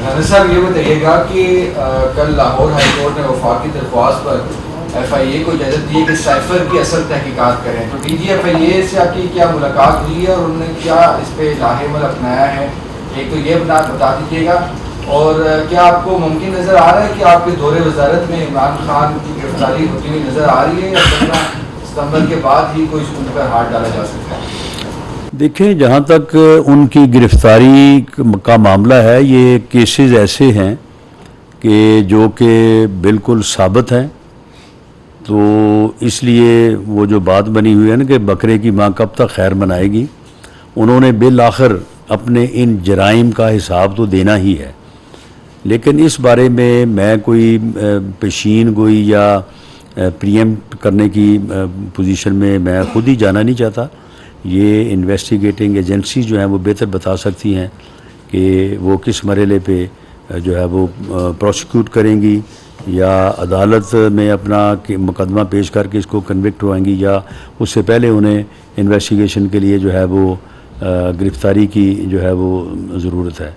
Sir ये बताइएगा कि कल लाहौर हाई कोर्ट ने वफाकी दरख्वास्त पर FIA को इजाज़त दी कि साइफर की असल तहकीकात करें, तो DG FIA से आपकी क्या मुलाकात हुई है और उन्होंने क्या इस पर लाहेमल अपनाया है, एक तो ये बता दीजिएगा। और क्या आपको मुमकिन नज़र आ रहा है कि आपके दौरे वजारत में इमरान खान की गिरफ्तारी होती हुई नज़र आ रही है या 15 सितंबर के बाद ही कोई उन पर हाथ डाला जा सकता है? देखें, जहाँ तक उनकी गिरफ्तारी का मामला है, ये केसेस ऐसे हैं कि जो कि बिल्कुल साबित हैं, तो इसलिए वो जो बात बनी हुई है ना कि बकरे की माँ कब तक खैर मनाएगी, उन्होंने बिल आखिर अपने इन जराइम का हिसाब तो देना ही है। लेकिन इस बारे में मैं कोई पेशीन गोई या प्रीएम्प्ट करने की पोजीशन में मैं खुद ही जाना नहीं चाहता। ये इन्वेस्टिगेटिंग एजेंसी जो हैं वो बेहतर बता सकती हैं कि वो किस मरहले पे जो है वो प्रोसिक्यूट करेंगी या अदालत में अपना मुकदमा पेश करके इसको कन्विक्ट होएंगी या उससे पहले उन्हें इन्वेस्टिगेशन के लिए जो है वो गिरफ्तारी की जो है वो ज़रूरत है।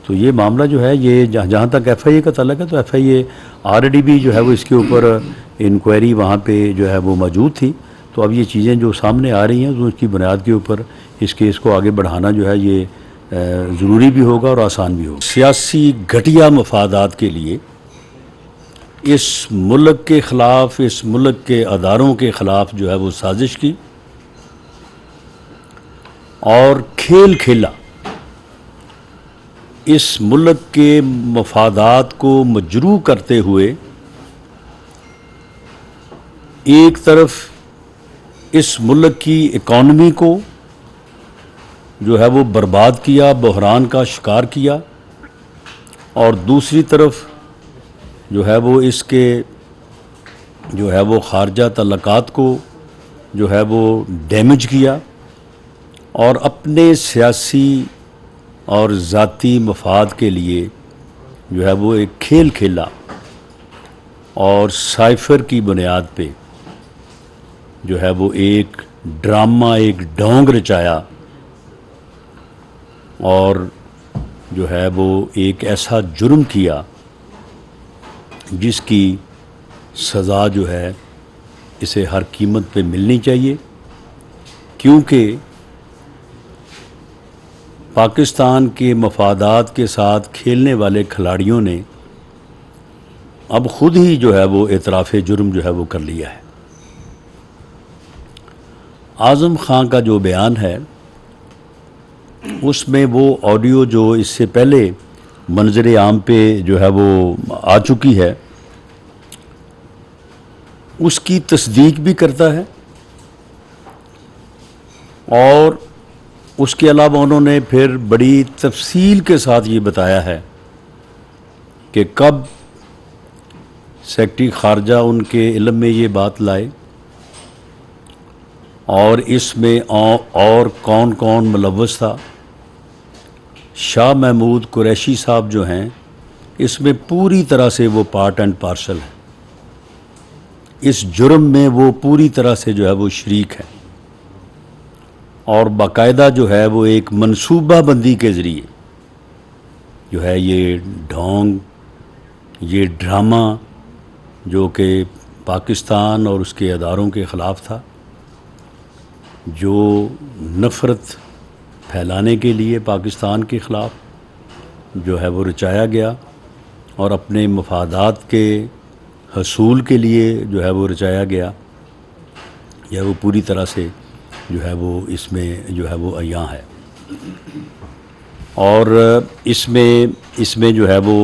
तो ये मामला जो है ये जहाँ तक FIA का तल्लुक़ है, तो FIA ऑलरेडी भी जो है वो इसके ऊपर इंक्वायरी वहाँ पे जो है वो मौजूद थी। तो अब ये चीज़ें जो सामने आ रही हैं तो उसकी बुनियाद के ऊपर इस केस को आगे बढ़ाना जो है ये ज़रूरी भी होगा और आसान भी होगा। सियासी घटिया मफादात के लिए इस मुल्क के ख़िलाफ़, इस मुल्क के अदारों के ख़िलाफ़ जो है वो साजिश की और खेल खेला, इस मुल्क के मफादात को मजरूह करते हुए एक तरफ इस मुल्क की इकॉनमी को जो है वो बर्बाद किया, बहरान का शिकार किया, और दूसरी तरफ जो है वो इसके जो है वो खारजा तल्लुकात को जो है वो डैमेज किया और अपने सियासी और ज़ाती मफाद के लिए जो है वो एक खेल खेला और साइफर की बुनियाद पे जो है वो एक ड्रामा, एक ढोंग रचाया और जो है वो एक ऐसा जुर्म किया जिसकी सज़ा जो है इसे हर कीमत पे मिलनी चाहिए, क्योंकि पाकिस्तान के मफादात के साथ खेलने वाले खिलाड़ियों ने अब ख़ुद ही जो है वो एतराफ़ जुर्म जो है वो कर लिया है। आज़म खां का जो बयान है उसमें वो ऑडियो जो इससे पहले मंजर आम पे जो है वो आ चुकी है उसकी तस्दीक भी करता है, और उसके अलावा उन्होंने फिर बड़ी तफसील के साथ ये बताया है कि कब सेक्रेटरी खारजा उनके इल्म में ये बात लाए और इसमें और कौन कौन मुलव्वस था। शाह महमूद कुरैशी साहब जो हैं इसमें पूरी तरह से वो पार्ट एंड पार्सल है, इस जुर्म में वो पूरी तरह से जो है वो शरीक है और बाकायदा जो है वो एक मनसूबा बंदी के ज़रिए जो है ये ढोंग, ये ड्रामा जो कि पाकिस्तान और उसके अदारों के ख़िलाफ़ था, जो नफ़रत फैलाने के लिए पाकिस्तान के ख़िलाफ़ जो है वो रचाया गया और अपने मफादात के हसूल के लिए जो है वो रचाया गया, यह वो पूरी तरह से जो है वो इसमें जो है वो अयां है। और इसमें जो है वो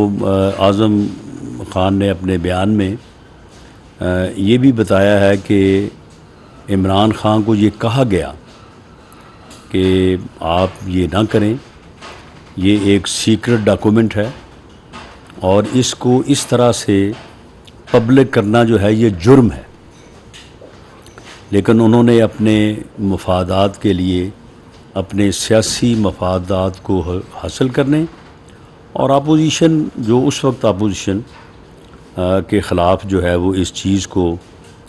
आज़म खान ने अपने बयान में ये भी बताया है कि इमरान खान को ये कहा गया कि आप ये ना करें, ये एक सीक्रेट डॉक्यूमेंट है और इसको इस तरह से पब्लिक करना जो है ये जुर्म है। लेकिन उन्होंने अपने मफादात के लिए, अपने सियासी मफादात को हासिल करने और अपोजिशन जो उस वक्त अपोजिशन के ख़िलाफ़ जो है वो इस चीज़ को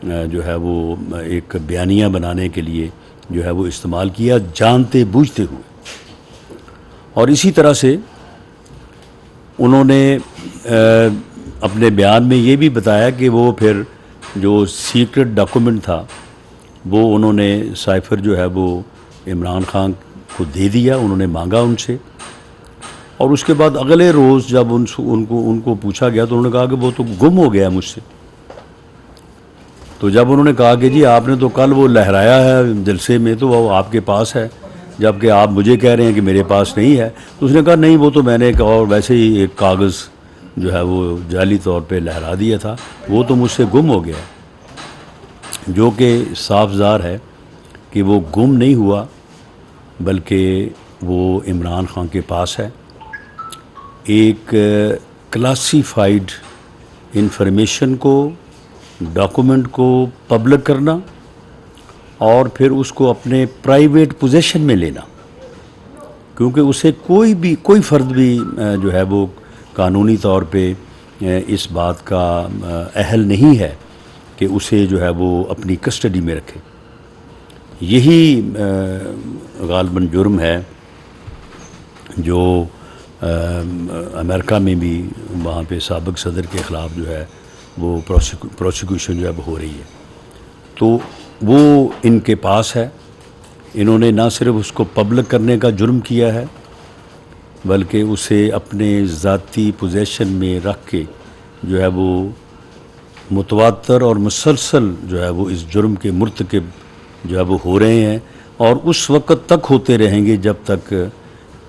जो है वो एक बयानिया बनाने के लिए जो है वो इस्तेमाल किया, जानते बूझते हुए। और इसी तरह से उन्होंने अपने बयान में ये भी बताया कि वो फिर जो सीक्रेट डॉक्यूमेंट था वो उन्होंने साइफ़र जो है वो इमरान खान को दे दिया, उन्होंने मांगा उनसे। और उसके बाद अगले रोज़ जब उनको पूछा गया तो उन्होंने कहा कि वो तो गुम हो गया मुझसे। तो जब उन्होंने कहा कि जी आपने तो कल वो लहराया है जलसे में तो वो आपके पास है, जबकि आप मुझे कह रहे हैं कि मेरे पास नहीं है, तो उसने कहा नहीं वो तो मैंने एक और वैसे ही एक कागज़ जो है वो जाली तौर पे लहरा दिया था, वो तो मुझसे गुम हो गया। जो कि साफ ज़ाहिर है कि वो गुम नहीं हुआ बल्कि वो इमरान खान के पास है। एक क्लासिफाइड इंफॉर्मेशन को, डॉक्यूमेंट को पब्लिक करना और फिर उसको अपने प्राइवेट पोजीशन में लेना, क्योंकि उसे कोई फ़र्द भी जो है वो कानूनी तौर पे इस बात का अहल नहीं है कि उसे जो है वो अपनी कस्टडी में रखे। यही गालिबन जुर्म है जो अमेरिका में भी वहाँ पे साबिक़ सदर के ख़िलाफ़ जो है वो प्रोसिक्यूशन जो है वो हो रही है। तो वो इनके पास है। इन्होंने ना सिर्फ उसको पब्लिक करने का जुर्म किया है बल्कि उसे अपने ज़ाती पोजीशन में रख के जो है वो मुतवातर और मुसलसल जो है वो इस जुर्म के मुर्तकिब जो है वो हो रहे हैं और उस वक़्त तक होते रहेंगे जब तक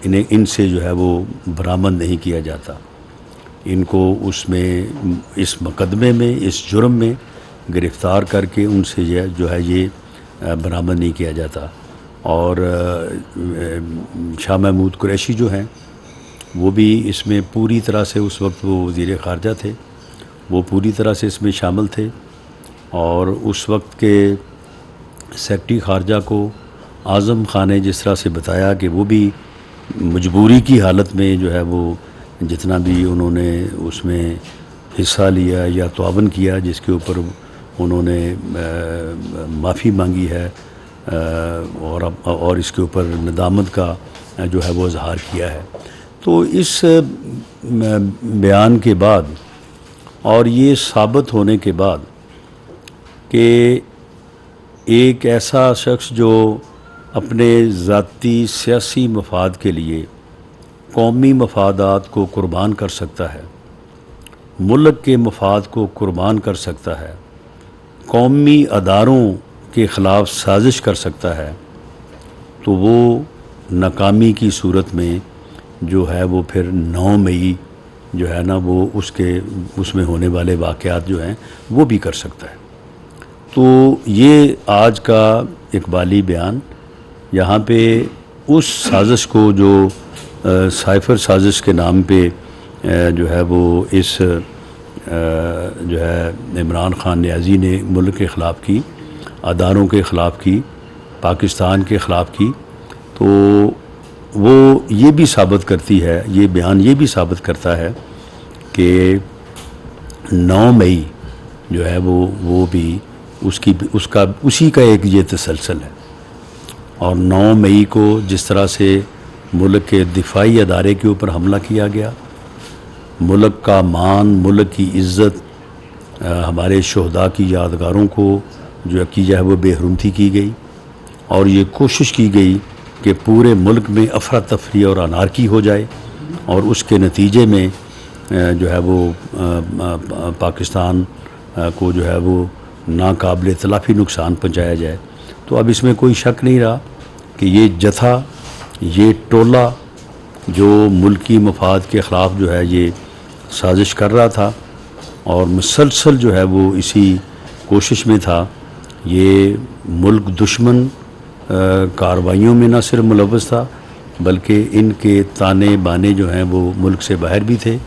इनसे जो है वो बरामद नहीं किया जाता। इनको उसमें इस मुकदमे में, इस जुर्म में गिरफ़्तार करके उनसे जो है ये बरामद नहीं किया जाता। और शाह महमूद कुरैशी जो हैं वो भी इसमें पूरी तरह से, उस वक्त वो वज़ीर ख़ारजा थे, वो पूरी तरह से इसमें शामिल थे। और उस वक्त के सेक्रेटरी ख़ारजा को आज़म ख़ान ने जिस तरह से बताया कि वो भी मजबूरी की हालत में जो है वो जितना भी उन्होंने उसमें हिस्सा लिया या तआवन किया, जिसके ऊपर उन्होंने माफ़ी मांगी है और इसके ऊपर नदामत का जो है वो इजहार किया है। तो इस बयान के बाद और ये साबित होने के बाद कि एक ऐसा शख्स जो अपने ज़ाती सियासी मफाद के लिए कौमी मफादात को कुर्बान कर सकता है, मुल्क के मफाद को कुर्बान कर सकता है, कौमी अदारों के ख़िलाफ़ साजिश कर सकता है, तो वो नाकामी की सूरत में जो है वो फिर 9 मई जो है ना वो उसमें होने वाले वाक़यात जो हैं वो भी कर सकता है। तो ये आज का इकबाली बयान यहाँ पे उस साजिश को जो साइफ़र साजिश के नाम पे जो है वो इस जो है इमरान खान नियाज़ी ने मुल्क के ख़िलाफ़ की, अदारों के ख़िलाफ़ की, पाकिस्तान के ख़िलाफ़ की, तो वो ये भी साबित करती है, ये बयान ये भी साबित करता है कि 9 मई जो है वो भी उसी का एक ये तसलसल है। और 9 मई को जिस तरह से मुल्क के दिफाई अदारे के ऊपर हमला किया गया, मुल्क का मान, मुल्क की इज़्ज़त, हमारे शहदा की यादगारों को जो की जाए वो बेहरमती की गई और ये कोशिश की गई कि पूरे मुल्क में अफरा तफरी और अनारकी हो जाए और उसके नतीजे में जो है वो पाकिस्तान को जो है वो नाकाबिल तलाफ़ी नुकसान पहुँचाया जाए। तो अब इसमें कोई शक नहीं रहा कि ये जथा, ये टोला जो मुल्की मफाद के ख़िलाफ़ जो है ये साजिश कर रहा था और मुसलसल जो है वो इसी कोशिश में था, ये मुल्क दुश्मन कार्रवाइयों में न सिर्फ मुलव्वस था बल्कि इनके ताने बाने जो हैं वो मुल्क से बाहर भी थे।